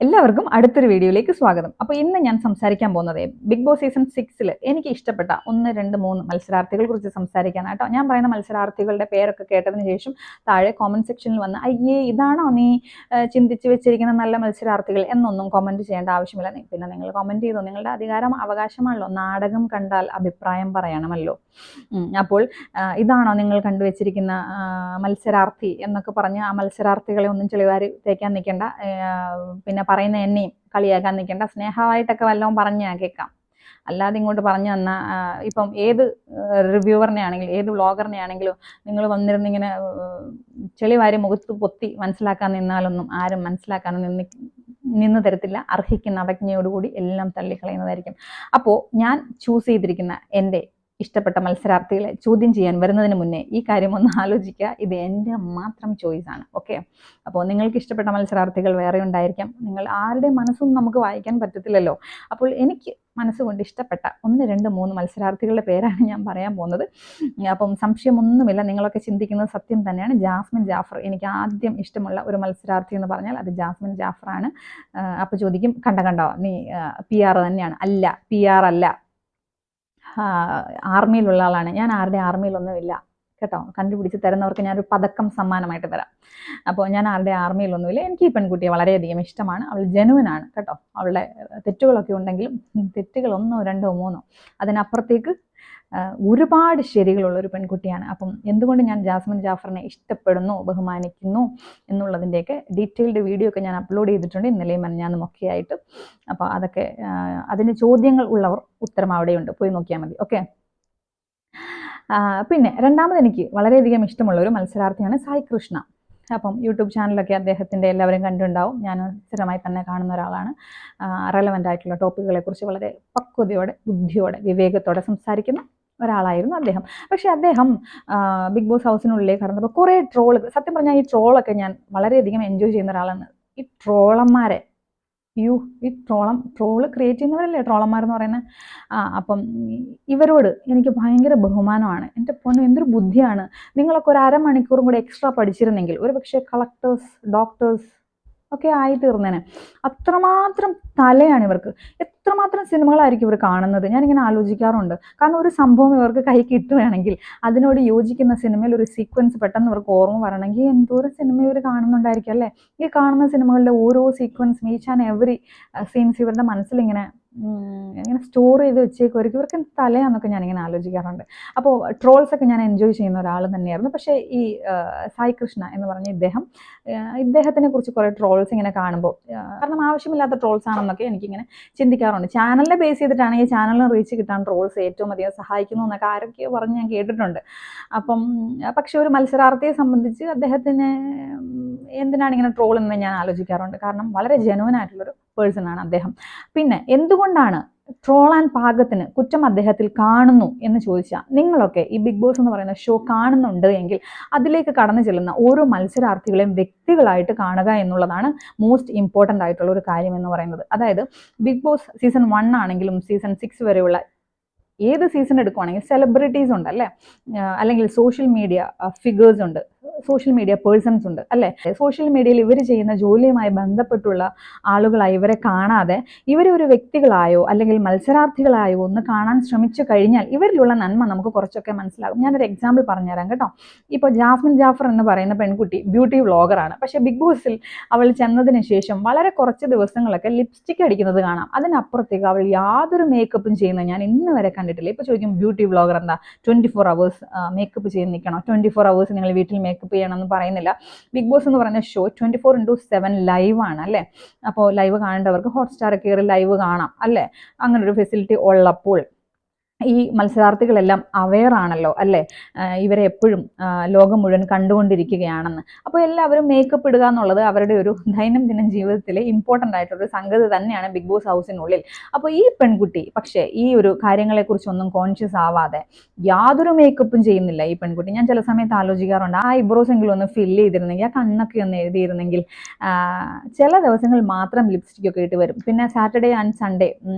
എല്ലാവർക്കും അടുത്തൊരു വീഡിയോയിലേക്ക് സ്വാഗതം. അപ്പോൾ ഇന്ന് ഞാൻ സംസാരിക്കാൻ പോകുന്നത് ബിഗ് ബോസ് സീസൺ 6 എനിക്ക് ഇഷ്ടപ്പെട്ട 1, 2, 3 മത്സരാർത്ഥികളെ കുറിച്ച് സംസാരിക്കാനാട്ടോ. ഞാൻ പറയുന്ന മത്സരാർത്ഥികളുടെ പേരൊക്കെ കേട്ടതിന് ശേഷം താഴെ കോമന്റ് സെക്ഷനിൽ വന്ന് അയ്യേ ഇതാണോ നീ ചിന്തിച്ച് വെച്ചിരിക്കുന്ന നല്ല മത്സരാർത്ഥികൾ എന്നൊന്നും കമന്റ് ചെയ്യേണ്ട ആവശ്യമില്ല. പിന്നെ നിങ്ങൾ കമന്റ് ചെയ്തോ, നിങ്ങളുടെ അധികാരം അവകാശമാണല്ലോ. നാടകം കണ്ടാൽ അഭിപ്രായം പറയണമല്ലോ. അപ്പോൾ ഇതാണോ നിങ്ങൾ കണ്ടുവച്ചിരിക്കുന്ന മത്സരാർത്ഥി എന്നൊക്കെ പറഞ്ഞ് ആ മത്സരാർത്ഥികളെ ഒന്നും ചെളിവാരി തേക്കാൻ നിൽക്കേണ്ട. പിന്നെ പറയുന്ന എന്നെയും കളിയാക്കാൻ നിൽക്കേണ്ട. സ്നേഹമായിട്ടൊക്കെ വല്ലതും പറഞ്ഞ് കേൾക്കാം. അല്ലാതെ ഇങ്ങോട്ട് പറഞ്ഞു തന്നാൽ ഇപ്പം ഏത് റിവ്യൂവറിനെ ആണെങ്കിലും ഏത് വ്ളോഗറിനെ ആണെങ്കിലും നിങ്ങൾ വന്നിരുന്നിങ്ങനെ ചെളിവാരി മുഖത്ത് പൊത്തി മനസ്സിലാക്കാൻ നിന്നാലൊന്നും ആരും മനസ്സിലാക്കാൻ നിന്ന് തരത്തില്ല. അർഹിക്കുന്ന അവജ്ഞയോടുകൂടി എല്ലാം തള്ളിക്കളയുന്നതായിരിക്കും. അപ്പോൾ ഞാൻ ചൂസ് ചെയ്തിരിക്കുന്ന എൻ്റെ ഇഷ്ടപ്പെട്ട മത്സരാർത്ഥികളെ ചോദ്യം ചെയ്യാൻ വരുന്നതിന് മുന്നേ ഈ കാര്യം ഒന്ന് ആലോചിക്കുക. ഇത് എൻ്റെ മാത്രം ചോയ്സ് ആണ്. ഓക്കെ, അപ്പോൾ നിങ്ങൾക്ക് ഇഷ്ടപ്പെട്ട മത്സരാർത്ഥികൾ വേറെ ഉണ്ടായിരിക്കാം. നിങ്ങൾ ആരുടെ മനസ്സൊന്നും നമുക്ക് വായിക്കാൻ പറ്റത്തില്ലല്ലോ. അപ്പോൾ എനിക്ക് മനസ്സുകൊണ്ട് ഇഷ്ടപ്പെട്ട 1, 2, 3 മത്സരാർത്ഥികളുടെ പേരാണ് ഞാൻ പറയാൻ പോകുന്നത്. അപ്പം സംശയമൊന്നുമില്ല, നിങ്ങളൊക്കെ ചിന്തിക്കുന്നത് സത്യം തന്നെയാണ്. ജാസ്മിൻ ജാഫർ എനിക്ക് ആദ്യം ഇഷ്ടമുള്ള ഒരു മത്സരാർത്ഥി എന്ന് പറഞ്ഞാൽ അത് ജാസ്മിൻ ജാഫറാണ്. അപ്പോൾ ചോദിക്കും കണ്ടോ നീ PR തന്നെയാണ്. അല്ല, PR അല്ല, ആർമിയിലുള്ള ആളാണ്. ഞാൻ ആരുടെ ആർമിയിലൊന്നുമില്ല കേട്ടോ. കണ്ടുപിടിച്ച് തരുന്നവർക്ക് ഞാനൊരു പതക്കം സമ്മാനമായിട്ട് തരാം. അപ്പോൾ ഞാൻ ആരുടെ ആർമിയിലൊന്നുമില്ല. എനിക്ക് ഈ പെൺകുട്ടിയെ വളരെയധികം ഇഷ്ടമാണ്. അവൾ ജെനുവിനാണ് കേട്ടോ. അവളുടെ തെറ്റുകളൊക്കെ ഉണ്ടെങ്കിലും തെറ്റുകൾ 1, 2, 3 അതിനപ്പുറത്തേക്ക് ഒരുപാട് ശരികളുള്ള ഒരു പെൺകുട്ടിയാണ്. അപ്പം എന്തുകൊണ്ട് ഞാൻ ജാസ്മിൻ ജാഫറിനെ ഇഷ്ടപ്പെടുന്നു, ബഹുമാനിക്കുന്നു എന്നുള്ളതിൻ്റെയൊക്കെ ഡീറ്റെയിൽഡ് വീഡിയോ ഒക്കെ ഞാൻ അപ്ലോഡ് ചെയ്തിട്ടുണ്ട് ഇന്നലെയും മിനിഞ്ഞാന്നും ഒക്കെ ആയിട്ട്. അപ്പോൾ അതൊക്കെ അതിന് ചോദ്യങ്ങൾ ഉള്ളവർ ഉത്തരം അവിടെയുണ്ട്, പോയി നോക്കിയാൽ മതി. ഓക്കെ, പിന്നെ രണ്ടാമത് എനിക്ക് വളരെയധികം ഇഷ്ടമുള്ള ഒരു മത്സരാർത്ഥിയാണ് സായി കൃഷ്ണ. അപ്പം യൂട്യൂബ് ചാനലൊക്കെ അദ്ദേഹത്തിൻ്റെ എല്ലാവരും കണ്ടിട്ടുണ്ടാവും. ഞാൻ സ്ഥിരമായി തന്നെ കാണുന്ന ഒരാളാണ്. റെലവൻ്റ് ആയിട്ടുള്ള ടോപ്പിക്കുകളെ കുറിച്ച് വളരെ പക്വതയോടെ, ബുദ്ധിയോടെ, വിവേകത്തോടെ സംസാരിക്കുന്ന ഒരാളായിരുന്നു അദ്ദേഹം. പക്ഷെ അദ്ദേഹം ബിഗ് ബോസ് ഹൗസിനുള്ളിലേക്ക് കടന്നപ്പോൾ കുറേ സത്യം പറഞ്ഞാൽ ഈ ട്രോളൊക്കെ ഞാൻ വളരെയധികം എൻജോയ് ചെയ്യുന്ന ഒരാളാണ്. ഈ ട്രോളന്മാരെ ഈ ട്രോള് ക്രിയേറ്റ് ചെയ്യുന്നവരല്ലേ ട്രോളന്മാരെന്ന് പറയുന്നത്. അപ്പം ഇവരോട് എനിക്ക് ഭയങ്കര ബഹുമാനമാണ്. എൻ്റെ പൊന്നു എന്തൊരു ബുദ്ധിയാണ്. നിങ്ങളൊക്കെ ഒരു അരമണിക്കൂറും കൂടെ എക്സ്ട്രാ പഠിച്ചിരുന്നെങ്കിൽ ഒരു പക്ഷേ കളക്ടേഴ്സ്, ഡോക്ടേഴ്സ് ഒക്കെ ആയി തീർന്നേനെ. അത്രമാത്രം തലയാണ് ഇവർക്ക്. എത്രമാത്രം സിനിമകളായിരിക്കും ഇവർ കാണുന്നത് ഞാനിങ്ങനെ ആലോചിക്കാറുണ്ട്. കാരണം ഒരു സംഭവം ഇവർക്ക് കൈ കിട്ടുകയാണെങ്കിൽ അതിനോട് യോജിക്കുന്ന സിനിമയിൽ ഒരു സീക്വൻസ് പെട്ടെന്ന് ഇവർക്ക് ഓർമ്മ വരണമെങ്കിൽ എന്തോരം സിനിമ ഇവർ കാണുന്നുണ്ടായിരിക്കും അല്ലേ. ഈ കാണുന്ന സിനിമകളുടെ ഓരോ സീക്വൻസും, ഈച്ച് ആൻഡ് എവറി സീൻസ് ഇവരുടെ മനസ്സിലിങ്ങനെ സ്റ്റോർ ചെയ്ത് വെച്ചേക്കുമായിരിക്കും. ഇവർക്ക് തലയാന്നൊക്കെ ഞാനിങ്ങനെ ആലോചിക്കാറുണ്ട്. അപ്പോൾ ട്രോൾസൊക്കെ ഞാൻ എൻജോയ് ചെയ്യുന്ന ഒരാൾ തന്നെയായിരുന്നു. പക്ഷേ ഈ സായി കൃഷ്ണ എന്ന് പറഞ്ഞ ഇദ്ദേഹത്തിനെ കുറിച്ച് കുറേ ട്രോൾസ് ഇങ്ങനെ കാണുമ്പോൾ, കാരണം ആവശ്യമില്ലാത്ത ട്രോൾസ് ആണെന്നൊക്കെ എനിക്കിങ്ങനെ ചിന്തിക്കാറുണ്ട്. ചാനലിനെ ബേസ് ചെയ്തിട്ടാണ് ഈ ചാനലിന് റീച്ച് കിട്ടാൻ ട്രോൾസ് ഏറ്റവും അധികം സഹായിക്കുന്നു എന്നൊക്കെ ആരൊക്കെയോ പറഞ്ഞ് ഞാൻ കേട്ടിട്ടുണ്ട്. അപ്പം പക്ഷെ ഒരു മത്സരാർത്ഥിയെ സംബന്ധിച്ച് അദ്ദേഹത്തിന് എന്തിനാണ് ഇങ്ങനെ ട്രോൾ എന്ന് ഞാൻ ആലോചിക്കാറുണ്ട്. കാരണം വളരെ ജെനുവൻ ആയിട്ടുള്ളൊരു പേഴ്സൺ ആണ് അദ്ദേഹം. പിന്നെ എന്തുകൊണ്ടാണ് ട്രോളാൻ പാകത്തിന് കുറ്റം അദ്ദേഹത്തിൽ കാണുന്നു എന്ന് ചോദിച്ചാൽ, നിങ്ങളൊക്കെ ഈ ബിഗ് ബോസ് എന്ന് പറയുന്ന ഷോ കാണുന്നുണ്ട് എങ്കിൽ അതിലേക്ക് കടന്നു ചെല്ലുന്ന ഓരോ മത്സരാർത്ഥികളെയും വ്യക്തികളായിട്ട് കാണുക എന്നുള്ളതാണ് മോസ്റ്റ് ഇമ്പോർട്ടൻ്റ് ആയിട്ടുള്ള ഒരു കാര്യം എന്ന് പറയുന്നത്. അതായത് ബിഗ് ബോസ് സീസൺ 1 ആണെങ്കിലും സീസൺ 6 വരെയുള്ള ഏത് സീസൺ എടുക്കുവാണെങ്കിൽ സെലിബ്രിറ്റീസ് ഉണ്ട് അല്ലേ, അല്ലെങ്കിൽ സോഷ്യൽ മീഡിയ ഫിഗേഴ്സ് ഉണ്ട്, സോഷ്യൽ മീഡിയ പേഴ്സൺസ് ഉണ്ട് അല്ലേ. സോഷ്യൽ മീഡിയയിൽ ഇവർ ചെയ്യുന്ന ജോലിയുമായി ബന്ധപ്പെട്ടുള്ള ആളുകളായി ഇവരെ കാണാതെ ഇവരെ ഒരു വ്യക്തികളായോ അല്ലെങ്കിൽ മത്സരാർത്ഥികളായോ ഒന്ന് കാണാൻ ശ്രമിച്ചു കഴിഞ്ഞാൽ ഇവരിലുള്ള നന്മ നമുക്ക് കുറച്ചൊക്കെ മനസ്സിലാകും. ഞാനൊരു എക്സാമ്പിൾ പറഞ്ഞുതരാം കേട്ടോ. ഇപ്പോൾ ജാസ്മിൻ ജാഫർ എന്ന് പറയുന്ന പെൺകുട്ടി ബ്യൂട്ടി വ്ളോഗറാണ്. പക്ഷേ ബിഗ് ബോസിൽ അവൾ ചെന്നതിന് ശേഷം വളരെ കുറച്ച് ദിവസങ്ങളൊക്കെ ലിപ്സ്റ്റിക് അടിക്കുന്നത് കാണാം. അതിനപ്പുറത്തേക്ക് അവൾ യാതൊരു മേക്കപ്പും ചെയ്യുന്നത് ഞാൻ ഇന്ന് വരെ കണ്ടിട്ടില്ല. ഇപ്പോൾ ചോദിക്കും ബ്യൂട്ടി വ്ളോഗർ എന്താ 24 hours മേക്കപ്പ് ചെയ്ത് നിൽക്കണോ, 24 hours നിങ്ങൾ വീട്ടിൽ മേക്കപ്പ് ചെയ്യണമെന്ന് പറയുന്നില്ല. ബിഗ് ബോസ് എന്ന് പറയുന്ന ഷോ 24/7 ലൈവ് ആണ് അല്ലേ. അപ്പോൾ ലൈവ് കാണേണ്ടവർക്ക് ഹോട്ട്സ്റ്റാർ കയറി ലൈവ് കാണാം അല്ലേ. അങ്ങനൊരു ഫെസിലിറ്റി ഉള്ളപ്പോൾ ഈ മത്സരാർത്ഥികളെല്ലാം അവെയർ ആണല്ലോ അല്ലേ. ഇവരെ എപ്പോഴും ലോകം മുഴുവൻ കണ്ടുകൊണ്ടിരിക്കുകയാണെന്ന്. അപ്പോൾ എല്ലാവരും മേക്കപ്പ് ഇടുക എന്നുള്ളത് അവരുടെ ഒരു ദൈനംദിന ജീവിതത്തിലെ ഇമ്പോർട്ടൻ്റ് ആയിട്ടൊരു സംഗതി തന്നെയാണ് ബിഗ് ബോസ് ഹൗസിനുള്ളിൽ. അപ്പോൾ ഈ പെൺകുട്ടി പക്ഷേ ഈ ഒരു കാര്യങ്ങളെക്കുറിച്ചൊന്നും കോൺഷ്യസ് ആവാതെ യാതൊരു മേക്കപ്പും ചെയ്യുന്നില്ല ഈ പെൺകുട്ടി. ഞാൻ ചില സമയത്ത് ആലോചിക്കാറുണ്ട്, ആ ഐബ്രോസ് എങ്കിലും ഒന്ന് ഫില്ല് ചെയ്തിരുന്നെങ്കിൽ, ആ കണ്ണൊക്കെ ഒന്ന് എഴുതിയിരുന്നെങ്കിൽ. ചില ദിവസങ്ങൾ മാത്രം ലിപ്സ്റ്റിക് ഒക്കെ ഇട്ട് വരും. പിന്നെ സാറ്റർഡേ ആൻഡ് സൺഡേ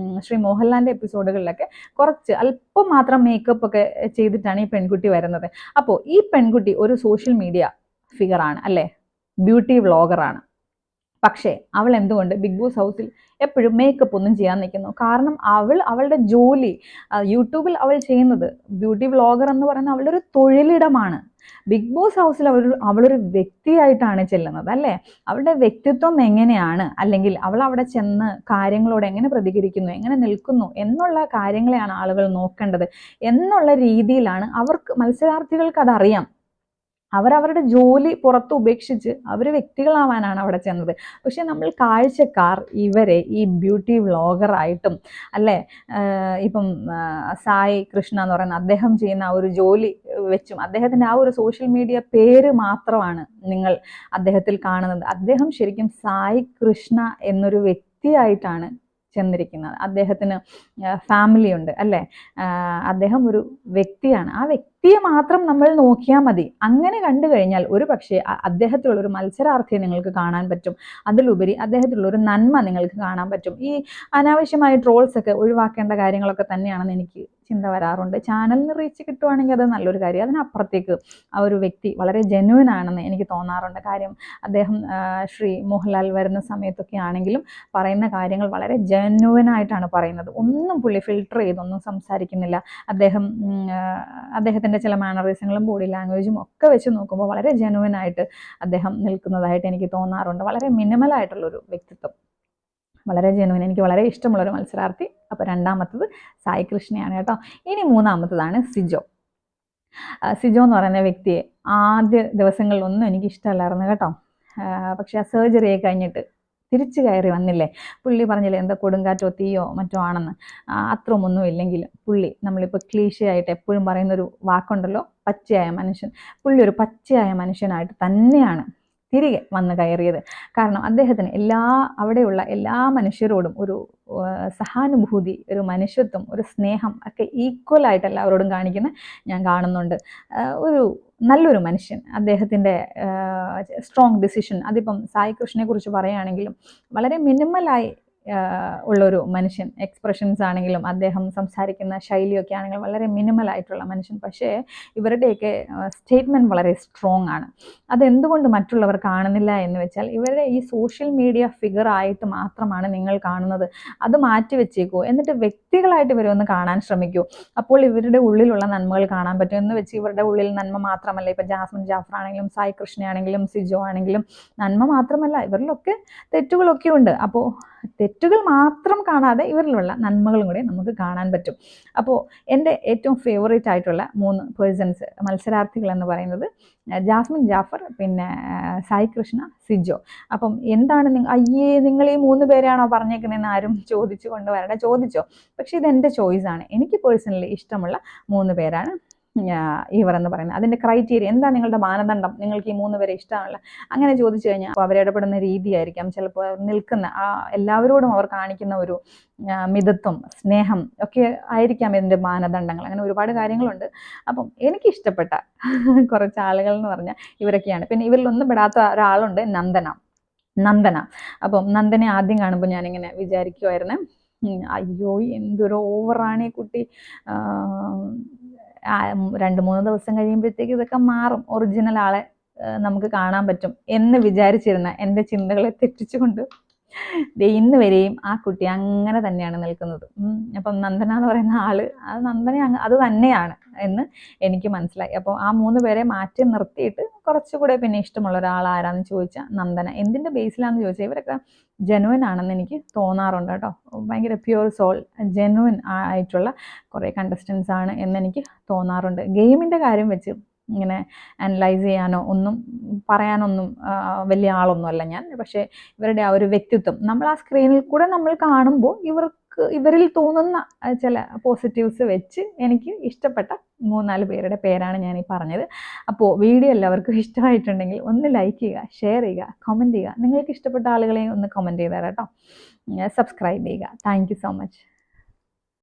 ശ്രീ മോഹൻലാലിൻ്റെ എപ്പിസോഡുകളിലൊക്കെ കുറച്ച് അല്പം മാത്രം മേക്കപ്പ് ഒക്കെ ചെയ്തിട്ടാണ് ഈ പെൺകുട്ടി വരുന്നത്. അപ്പോൾ ഈ പെൺകുട്ടി ഒരു സോഷ്യൽ മീഡിയ ഫിഗറാണ് അല്ലേ, ബ്യൂട്ടി വ്ളോഗറാണ്. പക്ഷേ അവൾ എന്തുകൊണ്ട് ബിഗ് ബോസ് ഹൗസിൽ എപ്പോഴും മേക്കപ്പ് ഒന്നും ചെയ്യാൻ നിൽക്കുന്നു? കാരണം അവളുടെ ജോലി യൂട്യൂബിൽ അവൾ ചെയ്യുന്നത്, ബ്യൂട്ടി വ്ളോഗർ എന്ന് പറയുന്ന അവളുടെ ഒരു തൊഴിലിടമാണ്. ബിഗ് ബോസ് ഹൗസിൽ അവളൊരു വ്യക്തിയായിട്ടാണ് ചെല്ലുന്നത്, അല്ലേ? അവളുടെ വ്യക്തിത്വം എങ്ങനെയാണ്, അല്ലെങ്കിൽ അവൾ അവിടെ ചെന്ന് കാര്യങ്ങളോട് എങ്ങനെ പ്രതികരിക്കുന്നു, എങ്ങനെ നിൽക്കുന്നു എന്നുള്ള കാര്യങ്ങളെയാണ് ആളുകൾ നോക്കേണ്ടത് എന്നുള്ള രീതിയിലാണ് മത്സരാർത്ഥികൾക്ക് അതറിയാം. അവരവരുടെ ജോലി പുറത്ത് ഉപേക്ഷിച്ച് അവർ വ്യക്തികളാവാനാണ് അവിടെ ചെന്നത്. പക്ഷെ നമ്മൾ കാഴ്ചക്കാർ ഇവരെ ഈ ബ്യൂട്ടി വ്ളോഗറായിട്ടും, അല്ലേ, ഇപ്പം സായി കൃഷ്ണ എന്ന് പറയുന്ന അദ്ദേഹം ചെയ്യുന്ന ആ ഒരു ജോലി വെച്ചും അദ്ദേഹത്തിൻ്റെ ആ ഒരു സോഷ്യൽ മീഡിയ പേര് മാത്രമാണ് നിങ്ങൾ അദ്ദേഹത്തിൽ കാണുന്നത്. അദ്ദേഹം ശരിക്കും സായി കൃഷ്ണ എന്നൊരു വ്യക്തിയായിട്ടാണ് ചെന്നിരിക്കുന്നത്. അദ്ദേഹത്തിന് ഫാമിലി ഉണ്ട്, അല്ലേ? അദ്ദേഹം ഒരു വ്യക്തിയാണ്. ആ വ്യക്തിയെ മാത്രം നമ്മൾ നോക്കിയാൽ മതി. അങ്ങനെ കണ്ടു കഴിഞ്ഞാൽ ഒരു പക്ഷേ അദ്ദേഹത്തിലുള്ളൊരു മത്സരാർത്ഥിയെ നിങ്ങൾക്ക് കാണാൻ പറ്റും. അതിലുപരി അദ്ദേഹത്തിലുള്ളൊരു നന്മ നിങ്ങൾക്ക് കാണാൻ പറ്റും. ഈ അനാവശ്യമായ ട്രോൾസ് ഒക്കെ ഒഴിവാക്കേണ്ട കാര്യങ്ങളൊക്കെ തന്നെയാണെന്ന് എനിക്ക് ചിന്ത വരാറുണ്ട്. ചാനലിന് റീച്ച് കിട്ടുവാണെങ്കിൽ അത് നല്ലൊരു കാര്യം. അതിനപ്പുറത്തേക്ക് ആ ഒരു വ്യക്തി വളരെ ജെന്യുവൻ ആണെന്ന് എനിക്ക് തോന്നാറുണ്ട്. കാര്യം അദ്ദേഹം ശ്രീ മോഹൻലാൽ വരുന്ന സമയത്തൊക്കെ ആണെങ്കിലും പറയുന്ന കാര്യങ്ങൾ വളരെ ജെന്യുവനായിട്ടാണ് പറയുന്നത്. ഒന്നും പുള്ളി ഫിൽട്ടർ ചെയ്തൊന്നും സംസാരിക്കുന്നില്ല. അദ്ദേഹത്തിൻ്റെ ചില മാനറിസങ്ങളും ബോഡി ലാംഗ്വേജും ഒക്കെ വെച്ച് നോക്കുമ്പോൾ വളരെ ജെന്യുവനായിട്ട് അദ്ദേഹം നിൽക്കുന്നതായിട്ട് എനിക്ക് തോന്നാറുണ്ട്. വളരെ മിനിമലായിട്ടുള്ളൊരു വ്യക്തിത്വം, വളരെ ജെനുവിൻ. എനിക്ക് വളരെ ഇഷ്ടമുള്ളൊരു മത്സരാർത്ഥി. അപ്പോൾ രണ്ടാമത്തത് സായി കൃഷ്ണയാണ് കേട്ടോ. ഇനി മൂന്നാമത്തതാണ് സിജോ. സിജോ എന്ന് പറയുന്ന വ്യക്തിയെ ആദ്യ ദിവസങ്ങളിലൊന്നും എനിക്ക് ഇഷ്ടമല്ലായിരുന്നു കേട്ടോ. പക്ഷെ ആ സർജറി കഴിഞ്ഞിട്ട് തിരിച്ചു കയറി വന്നില്ലേ. പുള്ളി പറഞ്ഞില്ലേ എന്താ കൊടുങ്കാറ്റോ തീയോ മറ്റോ ആണെന്ന്. അത്രയൊന്നും ഇല്ലെങ്കിലും പുള്ളി, നമ്മളിപ്പോൾ ക്ലീശയായിട്ട് എപ്പോഴും പറയുന്നൊരു വാക്കുണ്ടല്ലോ, പച്ചയായ മനുഷ്യൻ. പുള്ളി ഒരു പച്ചയായ മനുഷ്യനായിട്ട് തന്നെയാണ് തിരികെ വന്ന് കയറിയത്. കാരണം അദ്ദേഹത്തിന് അവിടെയുള്ള എല്ലാ മനുഷ്യരോടും ഒരു സഹാനുഭൂതി, ഒരു മനുഷ്യത്വം, ഒരു സ്നേഹം ഒക്കെ ഈക്വലായിട്ട് എല്ലാവരോടും കാണിക്കുന്ന ഞാൻ കാണുന്നുണ്ട്. ഒരു നല്ലൊരു മനുഷ്യൻ. അദ്ദേഹത്തിൻ്റെ സ്ട്രോങ് ഡിസിഷൻ, അതിപ്പം സായി കൃഷ്ണനെ കുറിച്ച് പറയുകയാണെങ്കിലും വളരെ മിനിമലായി ഉള്ളൊരു മനുഷ്യൻ. എക്സ്പ്രഷൻസ് ആണെങ്കിലും അദ്ദേഹം സംസാരിക്കുന്ന ശൈലിയൊക്കെ ആണെങ്കിലും വളരെ മിനിമലായിട്ടുള്ള മനുഷ്യൻ. പക്ഷേ ഇവരുടെയൊക്കെ സ്റ്റേറ്റ്മെൻറ്റ് വളരെ സ്ട്രോങ് ആണ്. അതെന്തുകൊണ്ട് മറ്റുള്ളവർ കാണുന്നില്ല എന്ന് വെച്ചാൽ ഇവരുടെ ഈ സോഷ്യൽ മീഡിയ ഫിഗറായിട്ട് മാത്രമാണ് നിങ്ങൾ കാണുന്നത്. അത് മാറ്റി വെച്ചേക്കൂ. എന്നിട്ട് വ്യക്തികളായിട്ട് ഇവരെ ഒന്ന് കാണാൻ ശ്രമിക്കൂ. അപ്പോൾ ഇവരുടെ ഉള്ളിലുള്ള നന്മകൾ കാണാൻ പറ്റും. എന്ന് വെച്ച് ഇവരുടെ ഉള്ളിൽ നന്മ മാത്രമല്ല, ഇപ്പം ജാസ്മിൻ ജാഫർ ആണെങ്കിലും സായി കൃഷ്ണയാണെങ്കിലും സിജോ ആണെങ്കിലും നന്മ മാത്രമല്ല, ഇവരിലൊക്കെ തെറ്റുകളൊക്കെ ഉണ്ട്. അപ്പോൾ തെറ്റുകൾ മാത്രം കാണാതെ ഇവരിലുള്ള നന്മകളും കൂടെ നമുക്ക് കാണാൻ പറ്റും. അപ്പോൾ എൻ്റെ ഏറ്റവും ഫേവറേറ്റ് ആയിട്ടുള്ള 3 പേഴ്സൺസ്, മത്സരാർത്ഥികൾ എന്ന് പറയുന്നത് ജാസ്മിൻ ജാഫർ, പിന്നെ സായി കൃഷ്ണ, സിജോ. അപ്പം എന്താണ് നിങ്ങൾ ഈ 3 പേരെയാണോ പറഞ്ഞേക്കുന്നതെന്ന് ആരും ചോദിച്ചു കൊണ്ടുവരണ്ട, ചോദിച്ചോ. പക്ഷെ ഇതെൻ്റെ ചോയ്സാണ്. എനിക്ക് പേഴ്സണലി ഇഷ്ടമുള്ള 3 പേരാണ് ഇവർ എന്ന് പറയുന്നത്. അതിൻ്റെ ക്രൈറ്റീരിയ എന്താ, നിങ്ങളുടെ മാനദണ്ഡം, നിങ്ങൾക്ക് ഈ 3 പേരെ ഇഷ്ടമാണല്ല അങ്ങനെ ചോദിച്ചു കഴിഞ്ഞാൽ അപ്പോൾ അവരിടപെടുന്ന രീതിയായിരിക്കാം, ചിലപ്പോൾ നിൽക്കുന്ന എല്ലാവരോടും അവർ കാണിക്കുന്ന ഒരു മിതത്വം, സ്നേഹം ഒക്കെ ആയിരിക്കാം ഇതിൻ്റെ മാനദണ്ഡങ്ങൾ. അങ്ങനെ ഒരുപാട് കാര്യങ്ങളുണ്ട്. അപ്പം എനിക്കിഷ്ടപ്പെട്ട കുറച്ച് ആളുകൾ എന്ന് പറഞ്ഞാൽ ഇവരൊക്കെയാണ്. പിന്നെ ഇവരിലൊന്നും പെടാത്ത ഒരാളുണ്ട്, നന്ദന. അപ്പം നന്ദനെ ആദ്യം കാണുമ്പോൾ ഞാനിങ്ങനെ വിചാരിക്കുമായിരുന്നു, അയ്യോ എന്തൊരു ഓവറാണ് ഈ കുട്ടി. 2-3 ദിവസം കഴിയുമ്പോഴത്തേക്ക് ഇതൊക്കെ മാറും, ഒറിജിനൽ ആളെ നമുക്ക് കാണാൻ പറ്റും എന്ന് വിചാരിച്ചിരുന്ന എൻ്റെ ചിന്തകളെ തെറ്റിച്ചുകൊണ്ട് ഇന്ന് വരെയും ആ കുട്ടി അങ്ങനെ തന്നെയാണ് നിൽക്കുന്നത്. അപ്പം നന്ദന എന്ന് പറയുന്ന ആള് അത് തന്നെയാണ് എന്ന് എനിക്ക് മനസ്സിലായി. അപ്പോൾ ആ 3 പേരെ മാറ്റി നിർത്തിയിട്ട് കുറച്ചുകൂടെ പിന്നെ ഇഷ്ടമുള്ള ഒരാൾ ആരാന്ന് ചോദിച്ചാൽ നന്ദന. എന്തിൻ്റെ ബേസിലാണെന്ന് ചോദിച്ചാൽ ഇവരൊക്കെ ജെനുവൻ ആണെന്ന് എനിക്ക് തോന്നാറുണ്ട് കേട്ടോ. ഭയങ്കര പ്യുവർ സോൾ, ജെനുവൻ ആയിട്ടുള്ള കുറേ കണ്ടസ്റ്റൻസ് ആണ് എന്നെനിക്ക് തോന്നാറുണ്ട്. ഗെയിമിൻ്റെ കാര്യം വെച്ച് ഇങ്ങനെ അനലൈസ് ചെയ്യാനോ ഒന്നും പറയാനൊന്നും വലിയ ആളൊന്നുമല്ല ഞാൻ. പക്ഷേ ഇവരുടെ ആ ഒരു വ്യക്തിത്വം നമ്മൾ ആ സ്ക്രീനിൽ കൂടെ നമ്മൾ കാണുമ്പോൾ ഇവരിൽ തോന്നുന്ന ചില പോസിറ്റീവ്സ് വെച്ച് എനിക്ക് ഇഷ്ടപ്പെട്ട 3-4 പേരുടെ പേരാണ് ഞാൻ ഈ പറഞ്ഞത്. അപ്പോൾ വീഡിയോ എല്ലാവർക്കും ഇഷ്ടമായിട്ടുണ്ടെങ്കിൽ ഒന്ന് ലൈക്ക് ചെയ്യുക, ഷെയർ ചെയ്യുക, കമൻറ്റ് ചെയ്യുക. നിങ്ങൾക്ക് ഇഷ്ടപ്പെട്ട ആളുകളെയും ഒന്ന് കമൻറ്റ് ചെയ്ത് തരാം കേട്ടോ. സബ്സ്ക്രൈബ് ചെയ്യുക. Thank you so much.